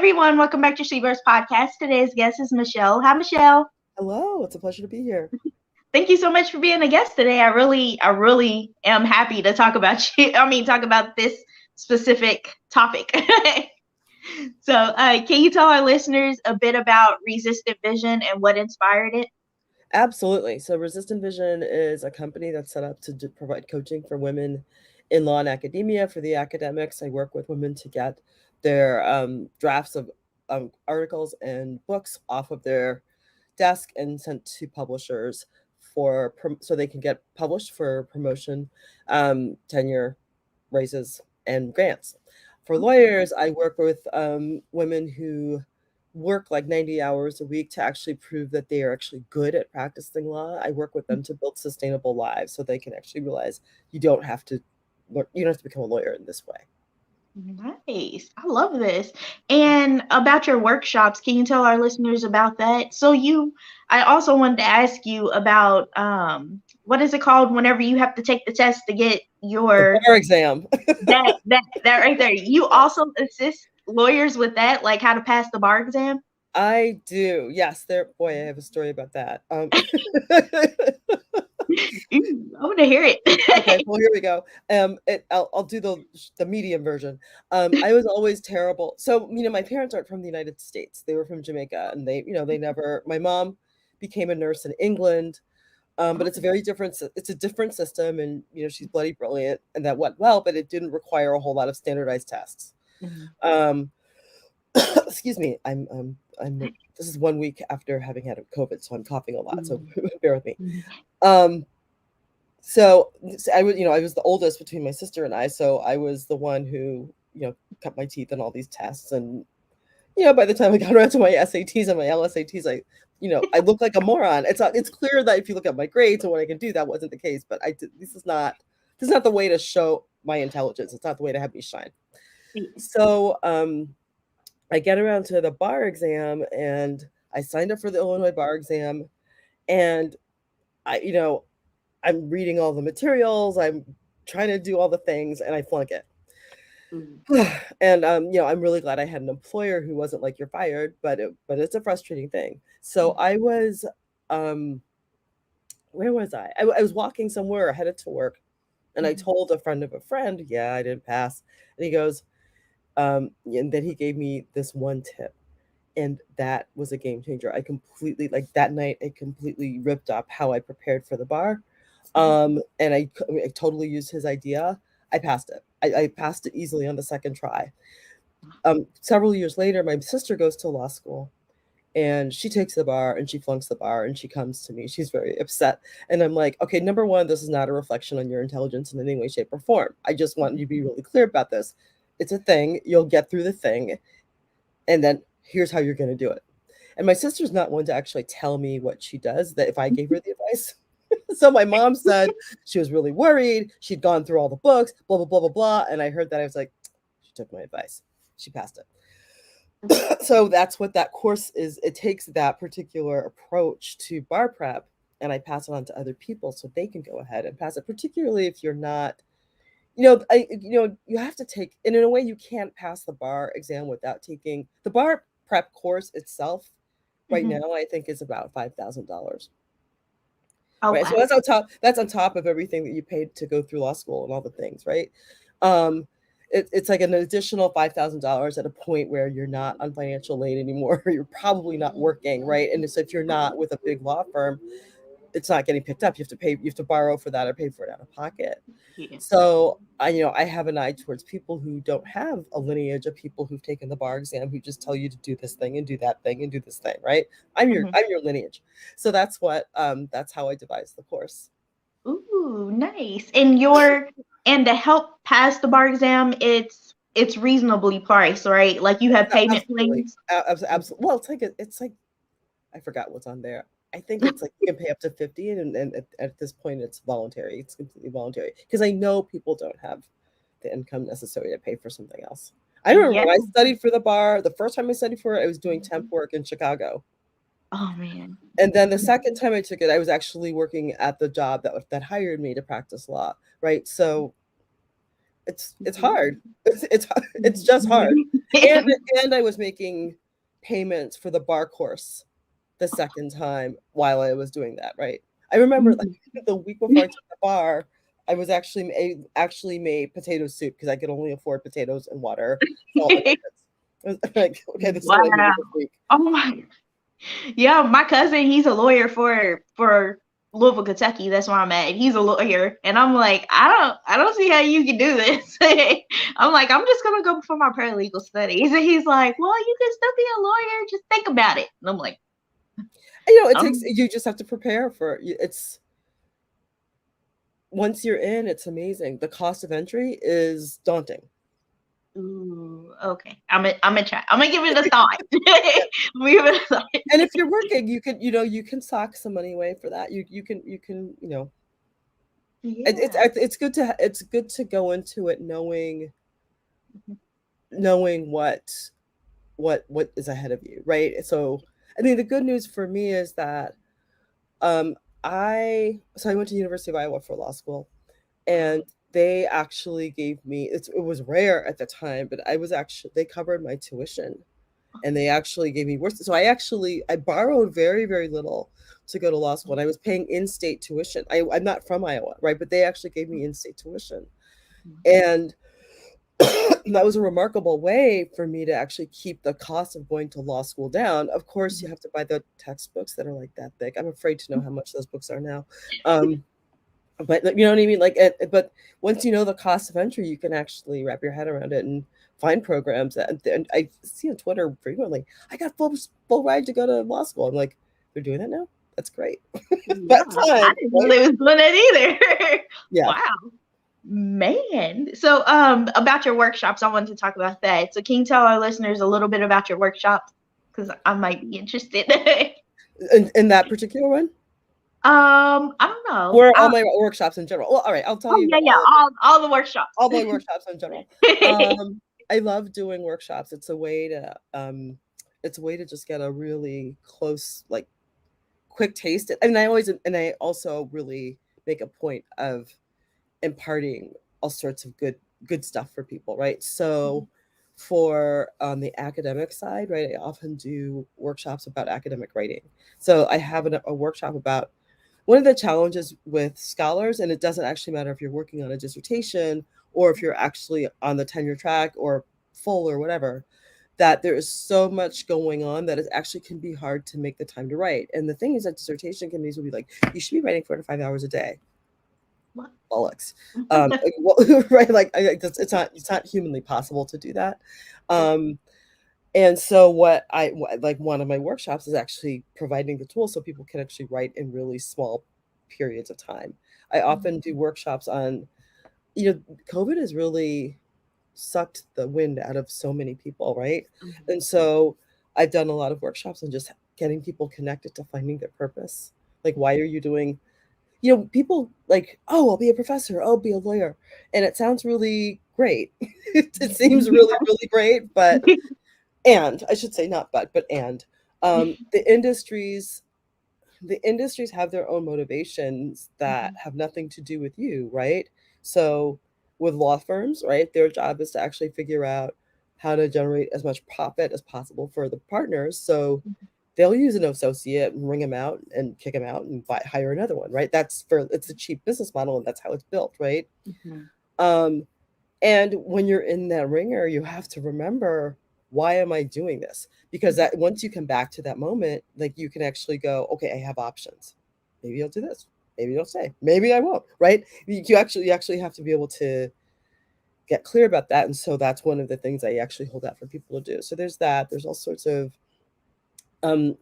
everyone. Welcome back to Shever's podcast. Today's guest is Michelle. Hi, Michelle. Hello, it's a pleasure to be here. Thank you so much for being a guest today. I really am happy to talk about you. Talk about this specific topic. Can you tell our listeners a bit about Resistant Vision and what inspired it? Absolutely. So, Resistant Vision is a company that's set up to provide coaching for women in law and academia. For the academics, I work with women to get their drafts of articles and books off of their desk and sent to publishers so they can get published for promotion, tenure, raises, and grants. For lawyers, I work with women who work like 90 hours a week to actually prove that they are actually good at practicing law. I work with them to build sustainable lives so they can actually realize you don't have to become a lawyer in this way. Nice. I love this. And about your workshops, can you tell our listeners about that? I also wanted to ask you about what is it called whenever you have to take the test to get The your bar exam. that right there. You also assist lawyers with that, like how to pass the bar exam? I do. Yes, boy, I have a story about that. I want to hear Okay, it. well, here we go. I'll do the medium version. I was always terrible. So, my parents aren't from the United States. They were from Jamaica, and they never. My mom became a nurse in England, but it's a different system, and she's bloody brilliant, and that went well, but it didn't require a whole lot of standardized tests. Mhm. Um, excuse me, I'm. This is 1 week after having had COVID, so I'm coughing a lot. So bear with me. Mhm. Um, so I was the oldest between my sister and I, so I was the one who cut my teeth in all these tests, and by the time I got around to my SATs and my LSATs, I look like a moron. It's clear that if you look at my grades and what I can do, that wasn't the case, but this is not the way to show my intelligence. It's not the way to have me shine. So I get around to the bar exam, and I signed up for the Illinois bar exam, and I you know I'm reading all the materials, I'm trying to do all the things, and I flunk it. Mhm. And I'm really glad I had an employer who wasn't like, "You're fired," but it's a frustrating thing. So I was, um, where was I? I was walking somewhere headed to work, and I Mhm. told a friend of a friend, "Yeah, I didn't pass," and he goes, and then he gave me this one tip, and that was a game changer. I completely like that night. It completely ripped up how I prepared for the bar. And I totally used his idea. I passed it. I passed it easily on the second try. Several years later, my sister goes to law school, and she takes the bar and she flunks the bar, and she comes to me. She's very upset. And I'm like, okay, number one, this is not a reflection on your intelligence in any way, shape, or form. I just want you to be really clear about this. It's a thing. You'll get through the thing. And then here's how you're going to do it. And my sister's not one to actually tell me what she does, that if I gave her the advice. So my mom said she was really worried. She'd gone through all the books, blah, blah, blah, blah, blah. And I heard that. I was like, she took my advice. She passed it. So that's what that course is. It takes that particular approach to bar prep, and I pass it on to other people so they can go ahead and pass it, particularly if you're not, you have to take, and in a way, you can't pass the bar exam without taking the bar prep course itself. Right Mhm. now, I think is about $5,000. Oh Right, so wow. that's on top of everything that you paid to go through law school and all the things, right? Um, it's like an additional $5,000 at a point where you're not on financial aid anymore. You're probably not working, right? And so if you're not with a big law firm, it's not getting picked up. You have to borrow for that or pay for it out of pocket. Yeah. So I have an eye towards people who don't have a lineage of people who've taken the bar exam, who just tell you to do this thing and do that thing and do this thing, right? I'm your Mhm. I'm your lineage. So that's how I devised the course. Ooh, nice. And to help pass the bar exam, it's reasonably priced, right? Like you have payment Absolutely. plans. Absolutely. Well, it's like I forgot what's on there. I think it's like you can pay up to 50, and at this point it's voluntary. It's completely voluntary because I know people don't have the income necessary to pay for something else. I remember Yeah. when I studied for the bar, the first time I studied for it, I was doing temp work in Chicago. Oh man. And then the second time I took it, I was actually working at the job that hired me to practice law, right? So it's hard. It's just hard. And I was making payments for the bar course the second time while I was doing that, right? I remember like the week before I took the bar, I was actually made potato soup because I could only afford potatoes and water, salt and onions. I was like, okay, this is what I'm gonna Wow. do this week. Oh my. Yeah, my cousin, he's a lawyer for Louisville, Kentucky. That's where I'm at. He's a lawyer, and I'm like, I don't see how you can do this. I'm like, I'm just gonna go for my paralegal studies, and he's like, well, you can still be a lawyer. Just think about it. And I'm like, It takes um, you just have to prepare for it's once you're in, it's amazing. The cost of entry is daunting. ooh, okay. I'm gonna try. I'm gonna give it a thought. Give it a thought. And if you're working, you can sock some money away for that. You can Yeah. it's good to go into it knowing what is ahead of you, right? So I mean the good news for me is that um I went to University of Iowa for law school, and they actually gave me it was rare at the time, but I was actually they covered my tuition, and they actually gave me worse. So I borrowed very, very little to go to law school, and I was paying in-state tuition. I'm not from Iowa, right? But they actually gave me in-state tuition, and that was a remarkable way for me to actually keep the cost of going to law school down. Of course, you have to buy the textbooks that are like that thick. I'm afraid to know how much those books are now. Um, but you know what I mean? But once you know the cost of entry, you can actually wrap your head around it and find programs. And I see on Twitter frequently, I got full ride to go to law school. I'm like, they're doing that now? That's great. Yeah, About I time, didn't know right? they was doing that either. Yeah. Wow. Man. So about your workshops, I wanted to talk about that. So can you tell our listeners a little bit about your workshops? Because I might be interested. In that particular one, I don't know. or all my workshops in general. Well, all right, I'll tell Oh you yeah, about yeah, all the workshops. all my workshops in general. I love doing workshops. It's a way to just get a really close, like quick taste. And I also really make a point of imparting all sorts of good stuff for people, right? So for the academic side, right, I often do workshops about academic writing. So I have a workshop about one of the challenges with scholars, and it doesn't actually matter if you're working on a dissertation or if you're actually on the tenure track or full or whatever, that there is so much going on that it actually can be hard to make the time to write. And the thing is that dissertation committees will be like, you should be writing 4 to 5 hours a day. What? Bollocks. Right? Like it's not humanly possible to do that. Um, and so like one of my workshops is actually providing the tools so people can actually write in really small periods of time. I often do workshops on, COVID has really sucked the wind out of so many people, right? And so I've done a lot of workshops on just getting people connected to finding their purpose. Like, why are you doing, people like, oh, I'll be a professor, I'll be a lawyer. And it sounds really great. It seems really, really great, and I should say not but the industries have their own motivations that have nothing to do with you, right? So with law firms, right, their job is to actually figure out how to generate as much profit as possible for the partners. So they'll use an associate and ring them out and kick them out and hire another one, right? It's a cheap business model, and that's how it's built, right? Um, and when you're in that ringer, you have to remember, why am I doing this? Because that once you come back to that moment, like you can actually go, okay, I have options. Maybe I'll do this. Maybe I'll say. Maybe I won't. Right? You actually have to be able to get clear about that. And so that's one of the things I actually hold out for people to do. So there's that. There's all sorts of um,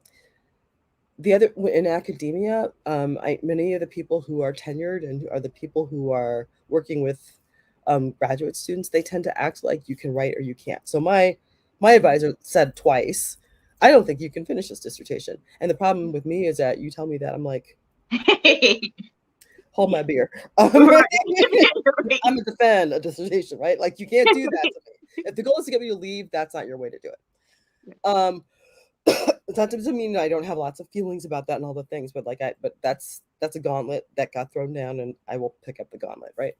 the other in academia. Many of the people who are tenured and are the people who are working with graduate students, they tend to act like you can write or you can't. So my advisor said twice, I don't think you can finish this dissertation. And the problem with me is that you tell me that, I'm like, hold my beer. Right. I'm a defend a dissertation, right? Like you can't do that to me. If the goal is to get me to leave, that's not your way to do it. That doesn't mean I don't have lots of feelings about that and all the things, but that's a gauntlet that got thrown down, and I will pick up the gauntlet, right?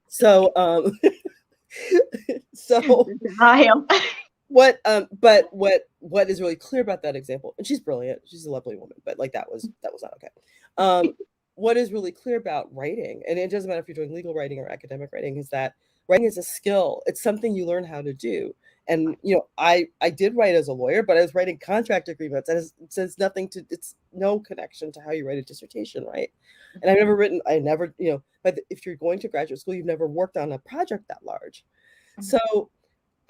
So So I am. what is really clear about that example, and she's brilliant, she's a lovely woman, but like that was not okay. What is really clear about writing, and it doesn't matter if you're doing legal writing or academic writing, is that writing is a skill. It's something you learn how to do. And I did write as a lawyer, but I was writing contract agreements, and it says nothing to, it's no connection to how you write a dissertation, right? And I never, but if you're going to graduate school, you've never worked on a project that large. So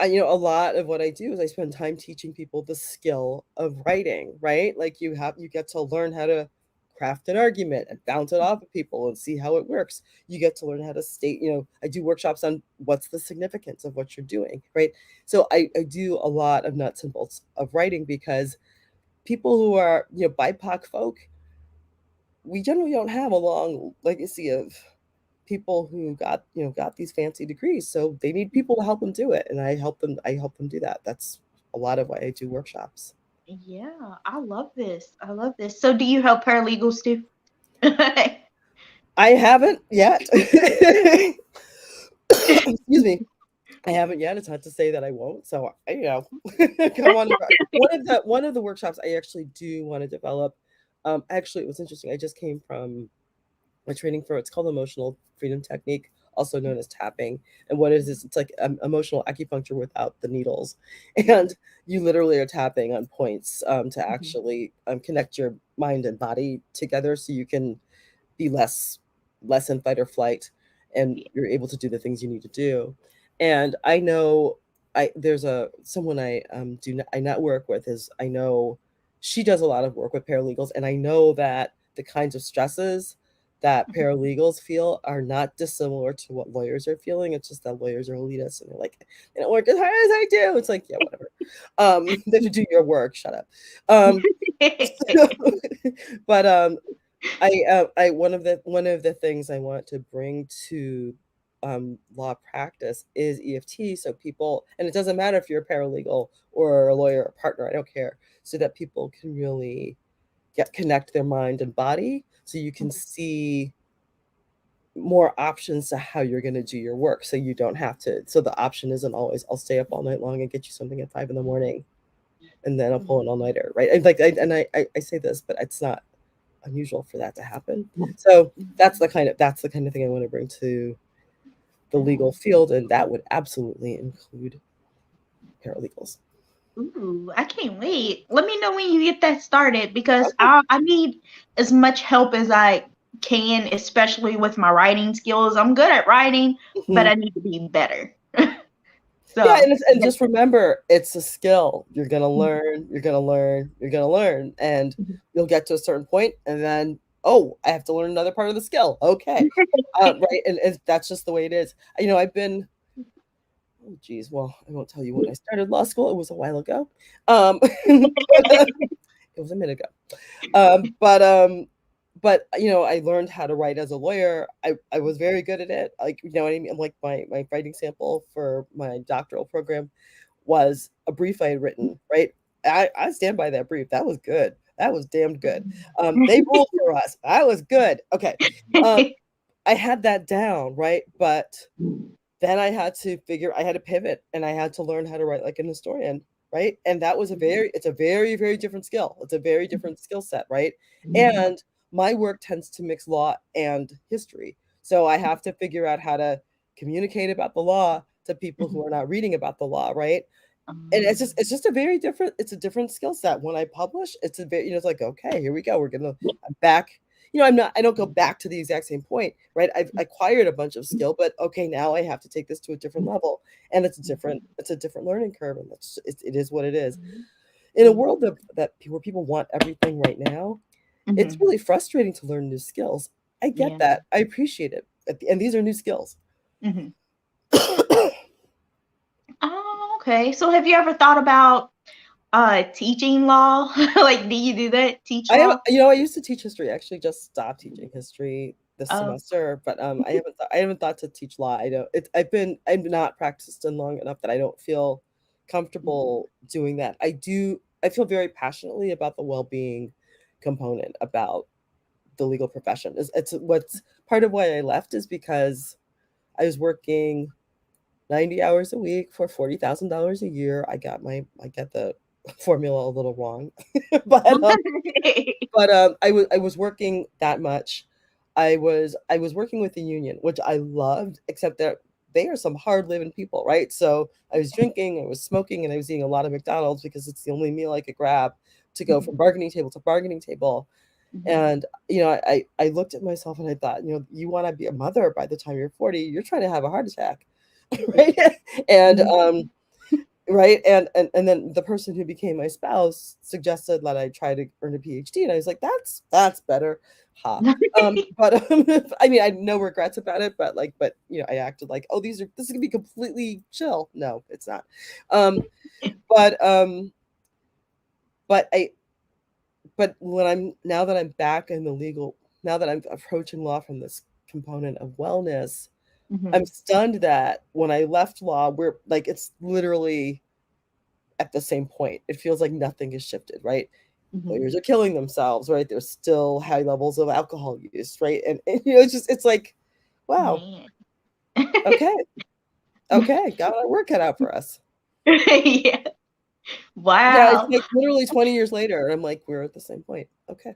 a lot of what I do is I spend time teaching people the skill of writing, right? Like you get to learn how to craft an argument and bounce it off of people and see how it works. You get to learn how to state, I do workshops on what's the significance of what you're doing, right? So I do a lot of nuts and bolts of writing because people who are, BIPOC folk, we generally don't have a long legacy of people who got these fancy degrees, so they need people to help them do it, and I help them do that. That's a lot of why I do workshops. Yeah, I love this. I love this. So, do you help paralegals too? I haven't yet. Excuse me. I haven't yet. It's not to say that I won't. So come on. One of the workshops I actually do want to develop. Actually, it was interesting. I just came from a training for, it's called emotional freedom technique, also known as tapping. And what it is it's like emotional acupuncture without the needles, and you literally are tapping on points to Mhm. actually connect your mind and body together, so you can be less in fight or flight, and Yeah. you're able to do the things you need to do. And I know I there's a someone I network with, is I know she does a lot of work with paralegals, and I know that the kinds of stresses that Mhm. paralegals feel are not dissimilar to what lawyers are feeling. It's just that lawyers are elitists and they're like, they don't work as hard as I do. It's like, yeah, whatever. They should do your work. Shut up. So, but I one of the things I want to bring to law practice is EFT, so people, and it doesn't matter if you're a paralegal or a lawyer or a partner, I don't care, so that people can really get connect their mind and body, so you can see more options to how you're going to do your work, so you don't have to, so the option isn't always I'll stay up all night long and get you something at 5 in the morning, and then I'll pull an all-nighter, right? And I say this, but it's not unusual for that to happen. So that's the kind of thing I want to bring to the legal field, and that would absolutely include paralegals. Ooh, I can't wait. Let me know when you get that started because I need as much help as I can, especially with my writing skills. I'm good at writing, but Mhm. I need to be better. Yeah, So, and yeah. just remember, it's a skill. You're gonna Mhm. learn, you're gonna learn, you're gonna learn, and Mhm. you'll get to a certain point, and then, oh, I have to learn another part of the skill. Okay, right, and that's just the way it is. I've been, oh, geez, well, I won't tell you when I started law school. It was a while ago, but it was a minute ago. But I learned how to write as a lawyer. I was very good at it. Like, you know what I mean? Like my writing sample for my doctoral program was a brief I had written, right? I stand by that brief. That was good. That was damned good. They ruled for us. That was good. Okay. Um, I had that down, right? But then I had to pivot, and I had to learn how to write like an historian, right? And that was it's a very, very different skill. It's a very different skill set, right? And my work tends to mix law and history. So I have to figure out how to communicate about the law to people who are not reading about the law, right? And it's just a very different, it's a different skill set. When I publish, it's a very, it's like, okay, here we go. I'm back. I don't go back to the exact same point, right? I've acquired a bunch of skill, but okay, now I have to take this to a different level. And it's a different learning curve. And it is what it is. In a world where people want everything right now, it's Mhm. really frustrating to learn new skills. I get Yeah. that. I appreciate it. And these are new skills. Mhm. Oh, okay. So, have you ever thought about teaching law? Like, do you do that? Teach I have, law? I used to teach history. I actually just stopped teaching history this Oh. semester, but I haven't thought to teach law. I don't. I've not practiced in long enough that I don't feel comfortable doing that. I feel very passionately about the well-being component about the legal profession. It's what's part of why I left, is because I was working. 90 hours a week for $40,000 a year. I get the formula a little wrong, but I was working that much. I was working with the union, which I loved, except that they are some hard living people, right? So I was drinking, I was smoking, and I was eating a lot of McDonald's because it's the only meal I could grab to go from bargaining table to bargaining table. Mhm. And I looked at myself and I thought, you want to be a mother by the time you're 40, you're trying to have a heart attack, right? and Mhm. right, and then the person who became my spouse suggested that I try to earn a PhD, and I was like, that's better, ha. But I mean, I had no regrets about it, but I acted like, oh, this is gonna be completely chill. No, it's not. Um, but um, but I but when I'm now that I'm back in the legal, now that I'm approaching law from this component of wellness, I'm Mhm. stunned that when I left law, we're like it's literally at the same point. It feels like nothing has shifted, right? Mhm. Lawyers are killing themselves, right? There's still high levels of alcohol use, right? And it's like, wow, Man. okay, okay, got our work cut out for us. Yeah. Yeah, it's Wow. like literally 20 years later, and I'm like, we're at the same point. Okay.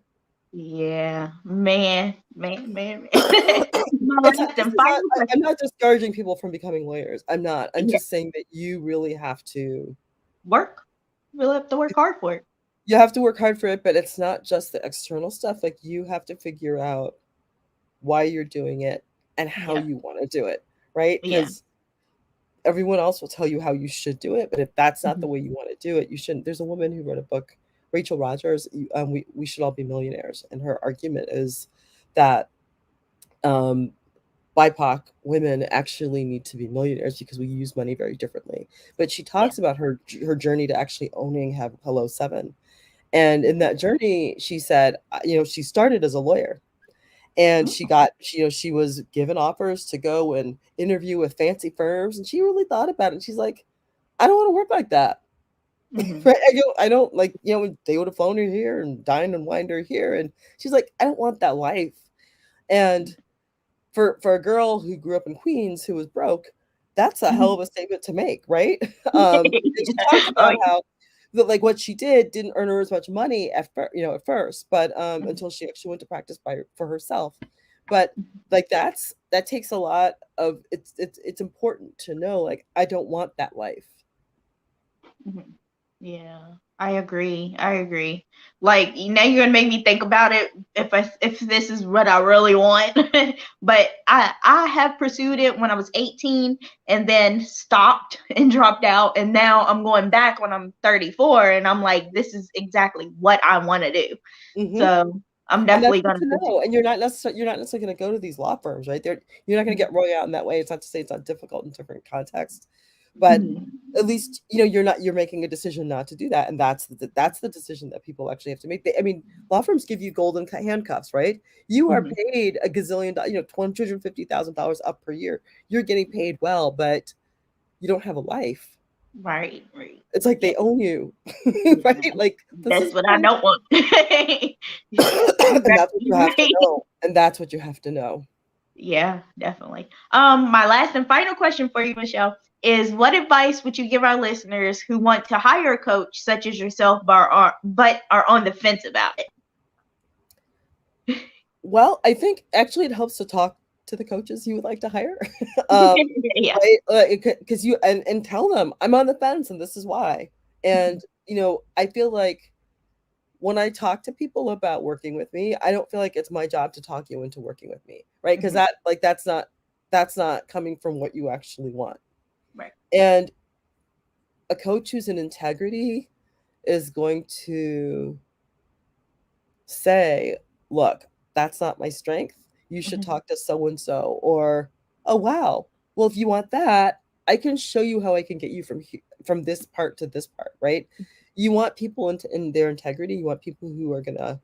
Yeah. Man. Man. Man. Man. My It's not, last this and is not, final I'm question. not discouraging people from becoming lawyers. I'm not. I'm Yeah. just saying that Work. We'll have to work hard for it. you have to work hard for it, but it's not just the external stuff. Like you have to figure out why you're doing it and how Yeah. you want to do it, right? Yeah. Because everyone else will tell you how you should do it, but if that's not the Mhm. way you want to do it, you shouldn't. There's a woman who wrote a book, Rachel Rogers. We should all be millionaires, and her argument is that um, BIPOC women actually need to be millionaires because we use money very differently. But she Yeah. talks about her journey to actually owning Have Hello 7. And in that journey, she said, she started as a lawyer and Mhm. she was given offers to go and interview with fancy firms. And she really thought about it. And she's like, I don't want to work like that. Mhm. Right? I don't like, they would have flown her here and dined and wined her here. And she's like, I don't want that life. And for a girl who grew up in Queens who was broke, that's a hell Mhm. of a statement to make, right? And she talked Yeah. Oh, about how that like what she did didn't earn her as much money at first, but mhm. until she actually went to practice for herself. But like that takes a lot of it's important to know like I don't want that life. Mhm. Yeah, I agree. I agree. Like now you're gonna make me think about it if this is what I really want. But I have pursued it when I was 18 and then stopped and dropped out and now I'm going back when I'm 34 and I'm like this is exactly what I want to do. Hmm. So I'm And that's definitely good gonna to pursue. know. And you're not necessarily going to go to these law firms, right? You're not going to Mhm. get royal out in that way. It's not to say it's not difficult in different contexts, but Mhm. at least you're making a decision not to do that, and that's the decision that people actually have to make. I mean, law firms give you golden handcuffs, right? You are Mhm. paid a gazillion, $250,000 up per year. You're getting paid well, but you don't have a life. Right, right. It's like Yeah, they own you, yeah. right? Like this That's is what I fun, don't want. You're and that's what you have to right. know, and that's what you have to know. Yeah, definitely. My last and final question for you, Michelle, is what advice would you give our listeners who want to hire a coach such as yourself, but are on the fence about it? Well, I think actually it helps to talk to the coaches you would like to hire, um, Yeah. right? Because you and tell them I'm on the fence and this is why. And Mhm. I feel like when I talk to people about working with me, I don't feel like it's my job to talk you into working with me, right? Because Mhm. that's not coming from what you actually want. Right. And a coach who's in integrity is going to say, look, that's not my strength. You should Mhm. talk to so and so. Or, oh, wow. Well, if you want that, I can show you how I can get you from this part to this part, right? You want people in their integrity. You want people who are going to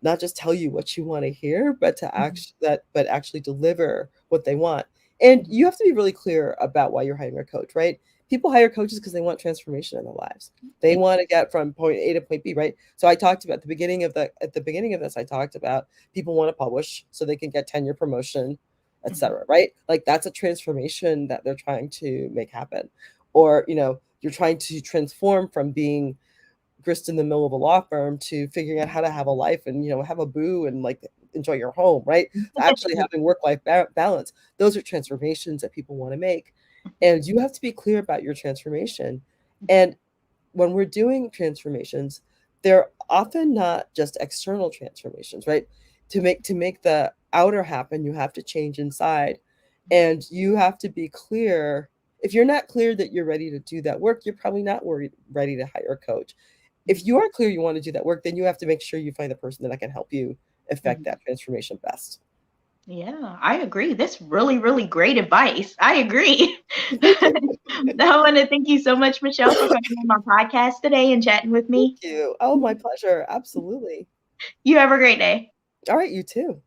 not just tell you what you want to hear, but Mhm. but actually deliver what they want. And Mhm. you have to be really clear about why you're hiring a coach, right? People hire coaches because they want transformation in their lives. They want to get from point A to point B, right? So I talked about at the beginning of this, I talked about people want to publish so they can get tenure promotion Mhm. etc. Right? Like that's a transformation that they're trying to make happen. Or, you're trying to transform from being grist in the middle of a law firm to figuring out how to have a life and have a boo and like enjoy your home, right? To actually having work life balance. Those are transformations that people want to make, and you have to be clear about your transformation. And when we're doing transformations, they're often not just external transformations, right? To make the outer happen, you have to change inside, and you have to be clear. If you're not clear that you're ready to do that work, you're probably not ready to hire a coach. If you are clear you want to do that work, then you have to make sure you find the person that can help you effect Mhm. that transformation best. Yeah, I agree. That's really, really great advice. I agree. I want to thank you so much, Michelle, for coming on my podcast today and chatting with Thank me. you. Oh, my pleasure. Absolutely. You have a great day. All right, you too.